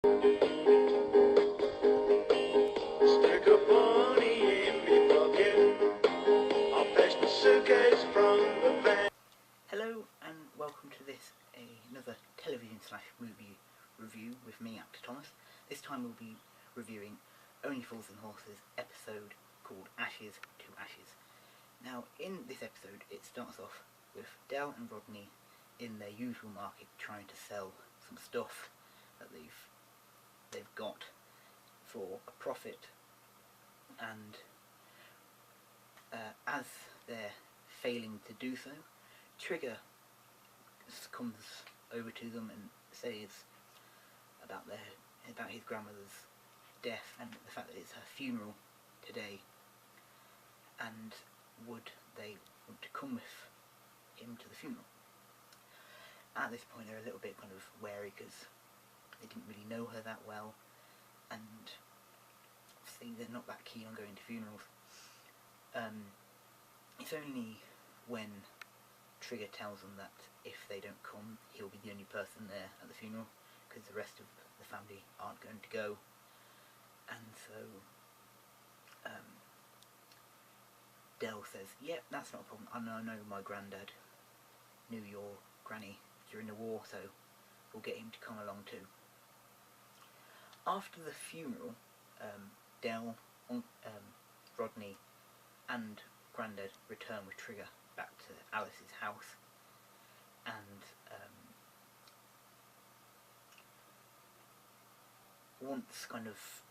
Stick a pony in me pocket. I'll fetch the suitcase from the van. Hello and welcome to this another television / movie review with me, Actor Thomas. This time we'll be reviewing Only Fools and Horses episode called Ashes to Ashes. Now in this episode it starts off with Del and Rodney in their usual market trying to sell some stuff that they've got for a profit, and as they're failing to do so, Trigger comes over to them and says about his grandmother's death and the fact that it's her funeral today, and would they want to come with him to the funeral. At this point they're a little bit kind of wary because they didn't really know her that well, and obviously they're not that keen on going to funerals. It's only when Trigger tells them that if they don't come, he'll be the only person there at the funeral because the rest of the family aren't going to go. And so Del says, "Yep, that's not a problem. I know my granddad knew your granny during the war, so we'll get him to come along too." After the funeral, Del, Rodney and Grandad return with Trigger back to Alice's house, and once kind of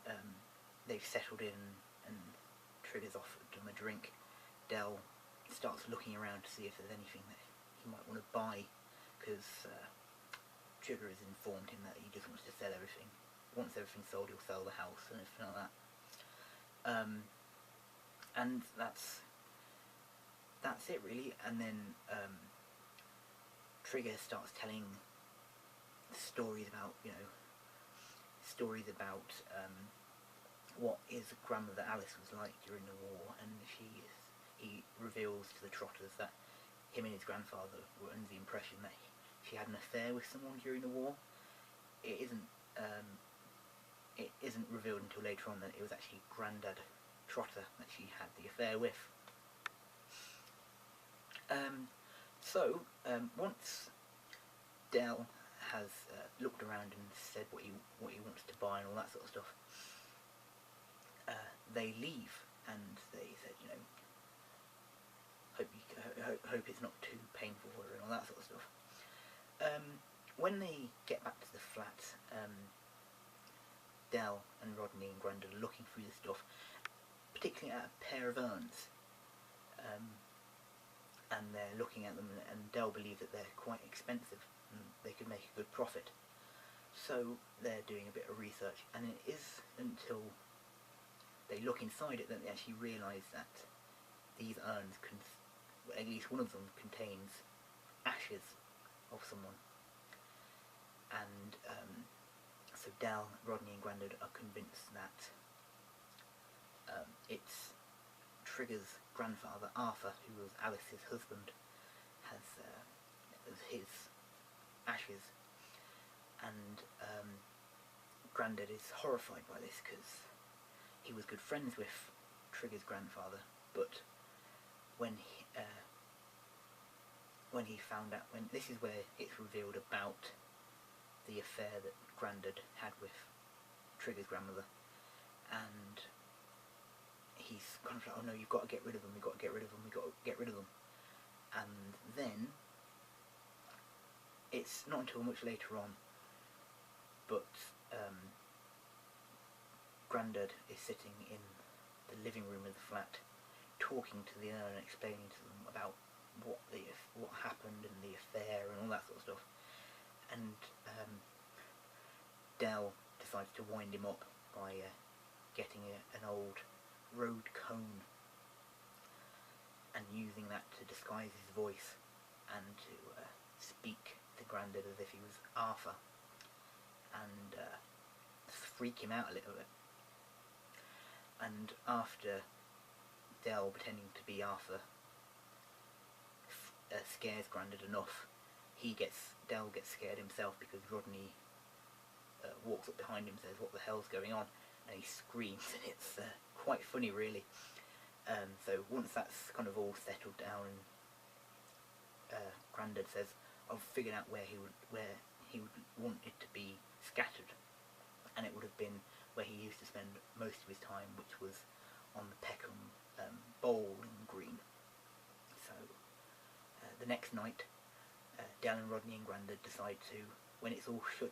they've settled in and Trigger's offered them a drink, Del starts looking around to see if there's anything that he might want to buy, because Trigger has informed him that he just wants to sell everything. Once everything's sold, he'll sell the house and everything like that. And that's it really. And then Trigger starts telling stories about what his grandmother Alice was like during the war, and he reveals to the Trotters that him and his grandfather were under the impression that she had an affair with someone during the war. It isn't revealed until later on that it was actually Grandad Trotter that she had the affair with. Once Del has looked around and said what he wants to buy and all that sort of stuff, they leave, and they said, hope it's not too painful for her and all that sort of stuff. When they get back to the flat, Del and Rodney and Grandad are looking through the stuff, particularly at a pair of urns, and they're looking at them, and Del believes that they're quite expensive and they could make a good profit. So they're doing a bit of research, and it is until they look inside it that they actually realise that these urns, at least one of them, contains ashes of someone. And so Del, Rodney and Grandad are convinced that it's Trigger's grandfather, Arthur, who was Alice's husband, has his ashes. And Grandad is horrified by this because he was good friends with Trigger's grandfather, but when he found out, this is where it's revealed about the affair that Grandad had with Trigger's grandmother, and he's kind of like, "Oh no, you've got to get rid of them, we've got to get rid of them, we've got to get rid of them." And then it's not until much later on, but Grandad is sitting in the living room of the flat talking to the urn and explaining to them about what happened and the affair and all that sort of stuff. And Del decides to wind him up by getting an old road cone and using that to disguise his voice and to speak to Grandad as if he was Arthur, and freak him out a little bit. And after Del pretending to be Arthur scares Grandad enough, Del gets scared himself because Rodney walks up behind him, says, "What the hell's going on?" And he screams, and it's quite funny, really. So once that's kind of all settled down, Grandad says, "I've figured out where he would want it to be scattered," and it would have been where he used to spend most of his time, which was on the Peckham bowling green. So the next night, Del and Rodney and Grandad decide to, when it's all shut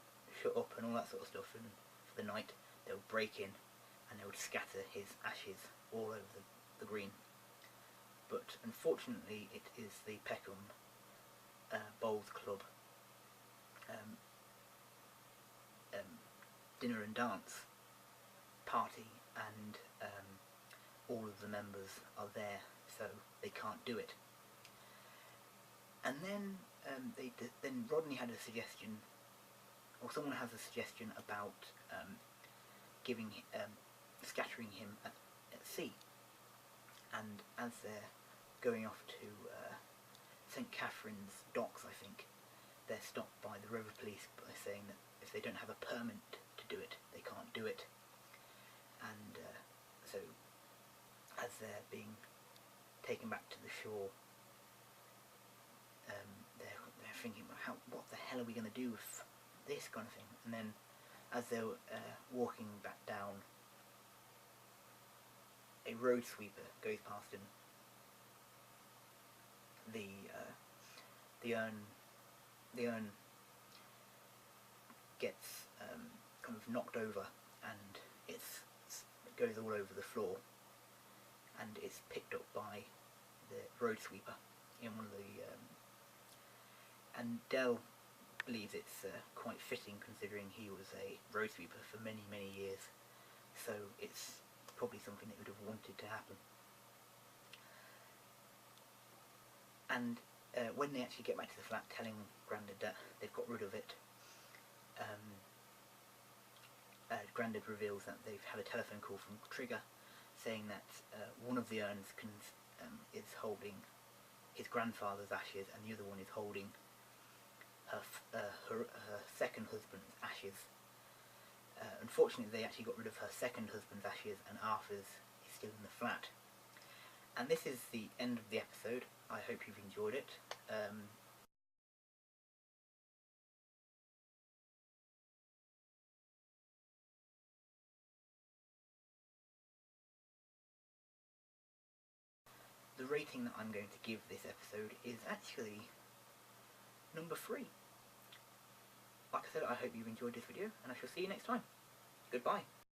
up and all that sort of stuff, and for the night, they'll break in and they'll scatter his ashes all over the green. But unfortunately, it is the Peckham Bowls Club dinner and dance party, and all of the members are there, so they can't do it. And then then Rodney had a suggestion, or someone has a suggestion about scattering him at sea. And as they're going off to St. Catherine's docks, I think, they're stopped by the river police by saying that if they don't have a permit to do it, they can't do it. And so as they're being taken back to the shore, they're thinking, what the hell are we going to do with this kind of thing? And then as they're walking back down, a road sweeper goes past, and the urn gets kind of knocked over, and it goes all over the floor, and it's picked up by the road sweeper in one of the and Del believes it's quite fitting, considering he was a road sweeper for many years, so it's probably something that would have wanted to happen. And when they actually get back to the flat, telling Grandad that they've got rid of it, Grandad reveals that they've had a telephone call from Trigger saying that one of the urns is holding his grandfather's ashes, and the other one is holding her second husband's ashes. Unfortunately, they actually got rid of her second husband's ashes, and Arthur's is still in the flat. And this is the end of the episode. I hope you've enjoyed it. The rating that I'm going to give this episode is actually number 3. Like I said, I hope you've enjoyed this video, and I shall see you next time. Goodbye.